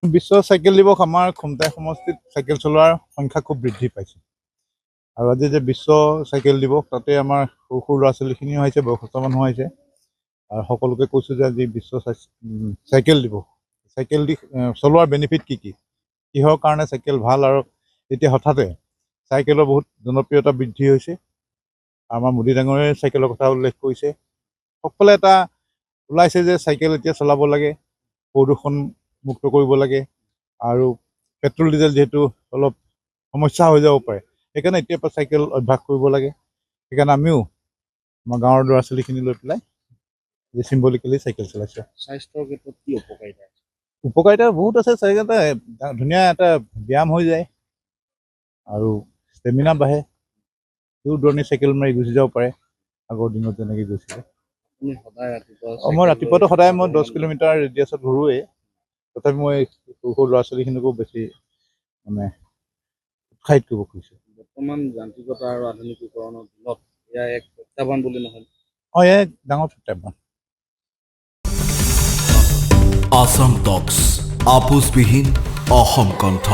বিশ্ব cycle দিৱস আমাৰ খুমটাই সমষ্টিত চাইকেল চলোৱাৰ সংখ্যা খুব বৃদ্ধি পাইছে আৰু আজি যে বিশ্ব চাইকেল দিৱস তাতে আমাৰ সৰু সৰু ল'ৰা ছোৱালীখিনিও আহিছে, বয়সস্থ মানুহ আহিছে আৰু সকলোকে কৈছোঁ যে আজি বিশ্ব চাইকেল দিৱস। চাইকেল দি চলোৱাৰ বেনিফিট কি কিহৰ কাৰণে চাইকেল ভাল আৰু এতিয়া হঠাতে চাইকেলৰ বহুত জনপ্ৰিয়তা বৃদ্ধি হৈছে। আমাৰ মোদী ডাঙৰে চাইকেলৰ কথা উল্লেখ কৰিছে। সকলোৱে এটা ওলাইছে যে চাইকেল এতিয়া চলাব লাগে, প্ৰদূষণ মুক্ত কৰিব লাগে আৰু পেট্ৰল ডিজেল যিহেতু অলপ সমস্যা হৈ যাব পাৰে, সেইকাৰণে এতিয়াৰ পৰা চাইকেল অভ্যাস কৰিব লাগে। সেইকাৰণে আমিও আমাৰ গাঁৱৰ ল'ৰা ছোৱালীখিনি লৈ পেলাই যে চিম্বলিকেলি চাইকেল চলাইছে। স্বাস্থ্যৰ ক্ষেত্ৰত কি উপকাৰিতা? উপকাৰিতা বহুত আছে। চাইকেলতে ধুনীয়া এটা ব্যায়াম হৈ যায় আৰু ষ্টেমিনা বাঢ়ে। দূৰ দূৰণি চাইকেল মাৰি গুচি যাব পাৰে, আগৰ দিনত যেনেকৈ গৈছিলে। মই ৰাতিপুৱাটো সদায় 10 কিলোমিটাৰ ৰেডিয়াছত ঘূৰোৱেই। তথাপি মই সৰু সৰু ল'ৰা ছোৱালীখিনিকো বেছি উৎসাহিত কৰিব খুজিছোঁ। বৰ্তমান যান্ত্ৰিকতা আৰু আধুনিকীকৰণৰ দিনত এয়া এক প্ৰত্যাহ্বান বুলি নহয়? এয়া এক ডাঙৰ প্ৰত্যাহ্বান। আসাম টক্স, আপোচবিহীন অসম কণ্ঠ।